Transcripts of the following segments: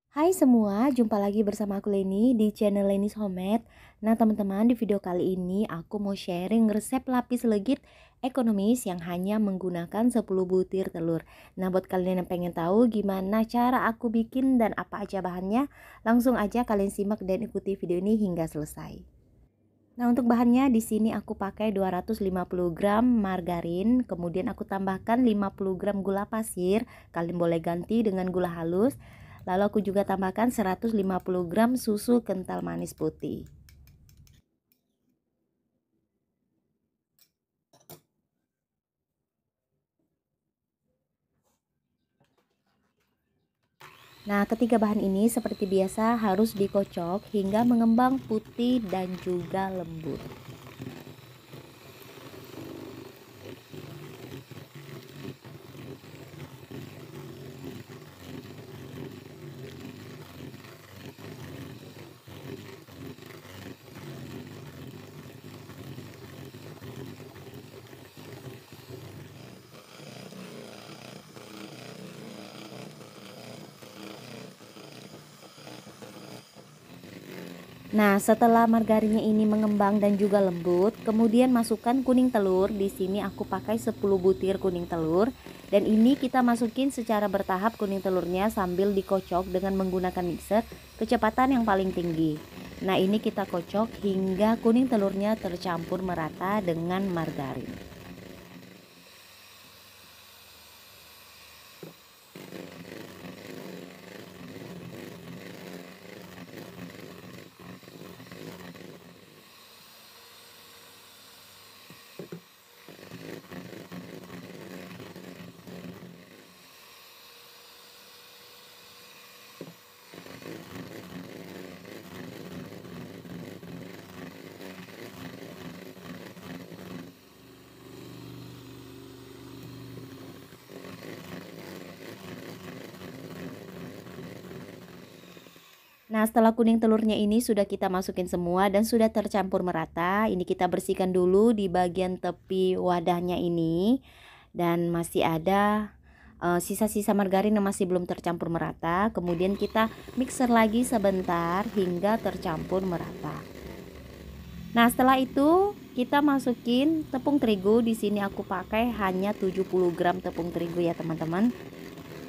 Hai semua, jumpa lagi bersama aku Leni di channel Leni's Homemade. Nah teman-teman, di video kali ini aku mau sharing resep lapis legit ekonomis yang hanya menggunakan 10 butir telur. Nah buat kalian yang pengen tahu gimana cara aku bikin dan apa aja bahannya, langsung aja kalian simak dan ikuti video ini hingga selesai. Nah untuk bahannya di sini aku pakai 250 gram margarin, kemudian aku tambahkan 50 gram gula pasir, kalian boleh ganti dengan gula halus. Lalu aku juga tambahkan 150 gram susu kental manis putih. Nah ketiga bahan ini seperti biasa harus dikocok hingga mengembang putih dan juga lembut. Nah, setelah margarinnya ini mengembang dan juga lembut, kemudian masukkan kuning telur. Di sini aku pakai 10 butir kuning telur. Dan ini kita masukin secara bertahap kuning telurnya sambil dikocok dengan menggunakan mixer kecepatan yang paling tinggi. Nah, ini kita kocok hingga kuning telurnya tercampur merata dengan margarin. Nah, setelah kuning telurnya ini sudah kita masukin semua dan sudah tercampur merata, ini kita bersihkan dulu di bagian tepi wadahnya ini. Dan masih ada sisa-sisa margarin yang masih belum tercampur merata. Kemudian kita mixer lagi sebentar hingga tercampur merata. Nah, setelah itu kita masukin tepung terigu. Di sini aku pakai hanya 70 gram tepung terigu ya, teman-teman.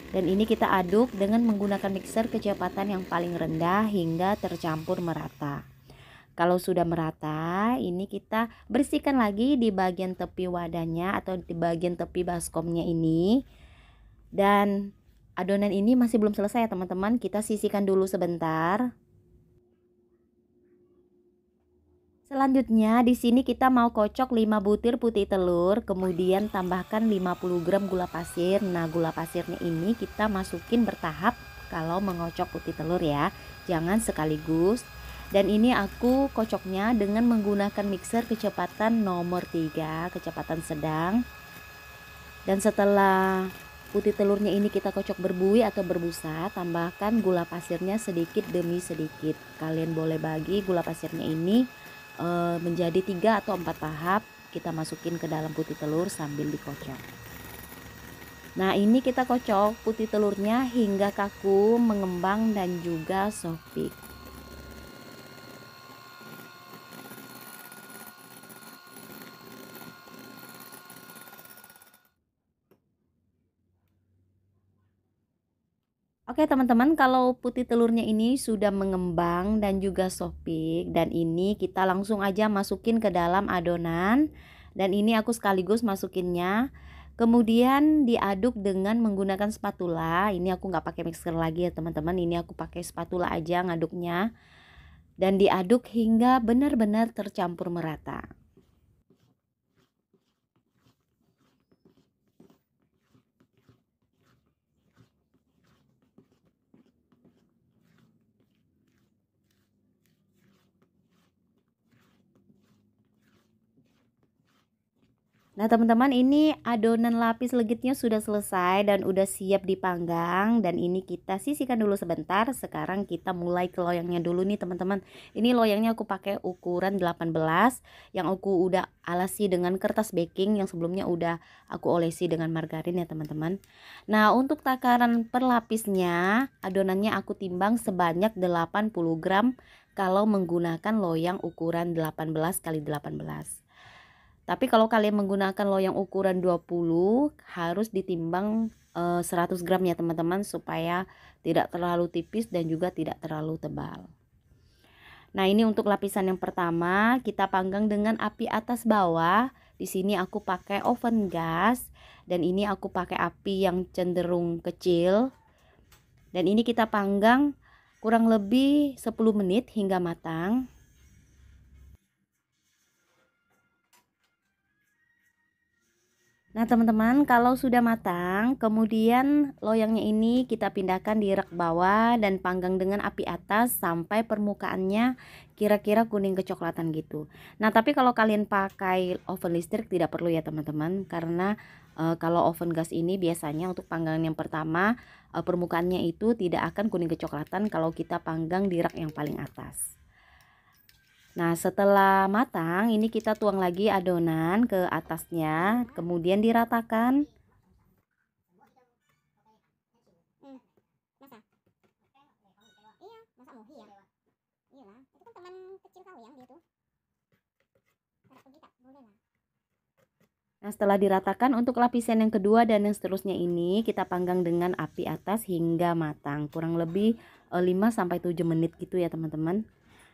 Dan ini kita aduk dengan menggunakan mixer kecepatan yang paling rendah hingga tercampur merata. Kalau sudah merata, ini kita bersihkan lagi di bagian tepi wadahnya atau di bagian tepi baskomnya ini. Dan adonan ini masih belum selesai ya teman-teman, kita sisihkan dulu sebentar. Selanjutnya di sini kita mau kocok 5 butir putih telur, kemudian tambahkan 50 gram gula pasir. Nah, gula pasirnya ini kita masukin bertahap kalau mengocok putih telur ya. Jangan sekaligus. Dan ini aku kocoknya dengan menggunakan mixer kecepatan nomor 3, kecepatan sedang. Dan setelah putih telurnya ini kita kocok berbuih atau berbusa, tambahkan gula pasirnya sedikit demi sedikit. Kalian boleh bagi gula pasirnya ini menjadi 3 atau 4 tahap. Kita masukin ke dalam putih telur sambil dikocok. Nah, ini kita kocok putih telurnya hingga kaku, mengembang dan juga soft peak. Oke teman-teman, kalau putih telurnya ini sudah mengembang dan juga soft peak, dan ini kita langsung aja masukin ke dalam adonan. Dan ini aku sekaligus masukinnya, kemudian diaduk dengan menggunakan spatula. Ini aku nggak pakai mixer lagi ya teman-teman, ini aku pakai spatula aja ngaduknya. Dan diaduk hingga benar-benar tercampur merata. Nah teman-teman, ini adonan lapis legitnya sudah selesai dan udah siap dipanggang. Dan ini kita sisihkan dulu sebentar. Sekarang kita mulai ke loyangnya dulu nih teman-teman. Ini loyangnya aku pakai ukuran 18 yang aku udah alasi dengan kertas baking, yang sebelumnya udah aku olesi dengan margarin ya teman-teman. Nah untuk takaran per lapisnya, adonannya aku timbang sebanyak 80 gram kalau menggunakan loyang ukuran 18 kali 18. Tapi kalau kalian menggunakan loyang ukuran 20 harus ditimbang 100 gram ya teman-teman, supaya tidak terlalu tipis dan juga tidak terlalu tebal. Nah, ini untuk lapisan yang pertama kita panggang dengan api atas bawah. Di sini aku pakai oven gas dan ini aku pakai api yang cenderung kecil. Dan ini kita panggang kurang lebih 10 menit hingga matang. Nah teman-teman, kalau sudah matang, kemudian loyangnya ini kita pindahkan di rak bawah dan panggang dengan api atas sampai permukaannya kira-kira kuning kecoklatan gitu. Nah tapi kalau kalian pakai oven listrik tidak perlu ya teman-teman, karena kalau oven gas ini biasanya untuk panggangan yang pertama permukaannya itu tidak akan kuning kecoklatan kalau kita panggang di rak yang paling atas. Nah, setelah matang, ini kita tuang lagi adonan ke atasnya, kemudian diratakan. Nah, setelah diratakan untuk lapisan yang kedua dan yang seterusnya ini kita panggang dengan api atas hingga matang, kurang lebih 5-7 menit gitu ya teman-teman.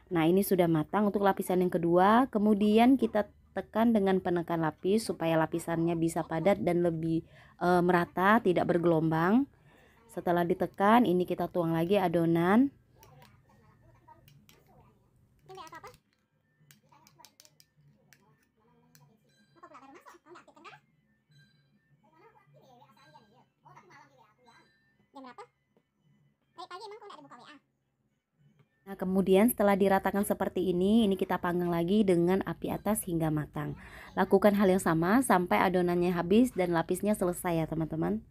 Nah, ini sudah matang untuk lapisan yang kedua. Kemudian kita tekan dengan penekan lapis supaya lapisannya bisa padat dan lebih merata, tidak bergelombang. Setelah ditekan, ini kita tuang lagi adonan. Nah, kemudian setelah diratakan seperti ini kita panggang lagi dengan api atas hingga matang. Lakukan hal yang sama sampai adonannya habis dan lapisnya selesai ya teman-teman.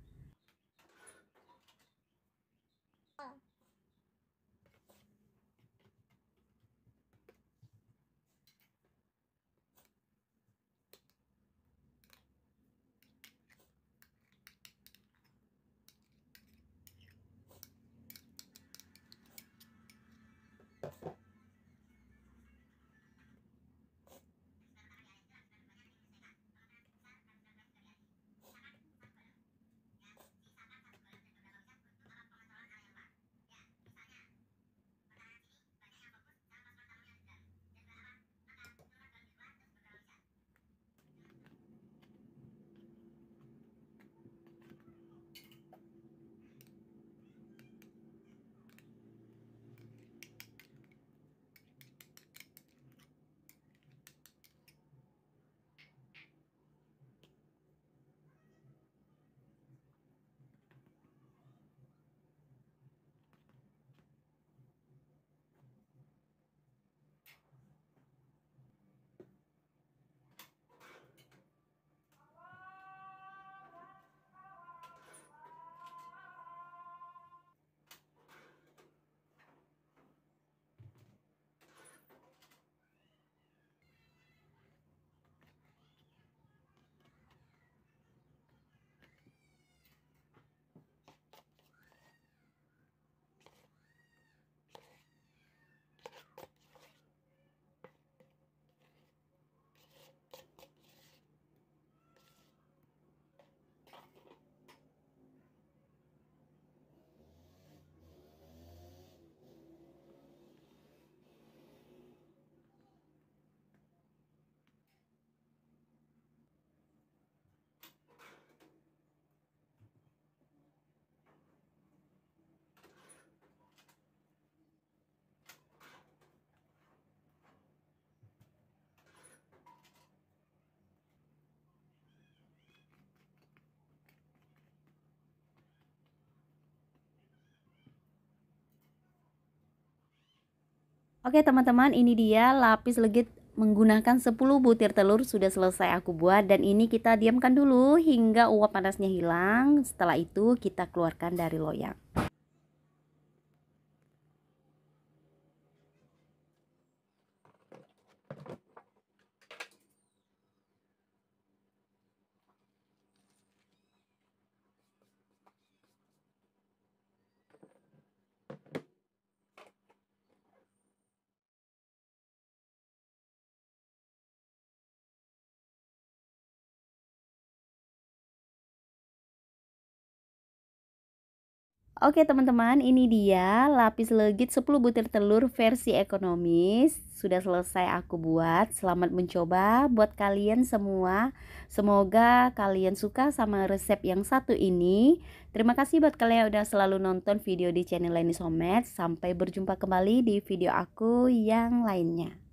Oke teman-teman, ini dia lapis legit menggunakan 10 butir telur sudah selesai aku buat, dan ini kita diamkan dulu hingga uap panasnya hilang. Setelah itu kita keluarkan dari loyang. Oke teman-teman, ini dia lapis legit 10 butir telur versi ekonomis. Sudah selesai aku buat. Selamat mencoba buat kalian semua. Semoga kalian suka sama resep yang satu ini. Terima kasih buat kalian yang udah selalu nonton video di channel Leni Somet. Sampai berjumpa kembali di video aku yang lainnya.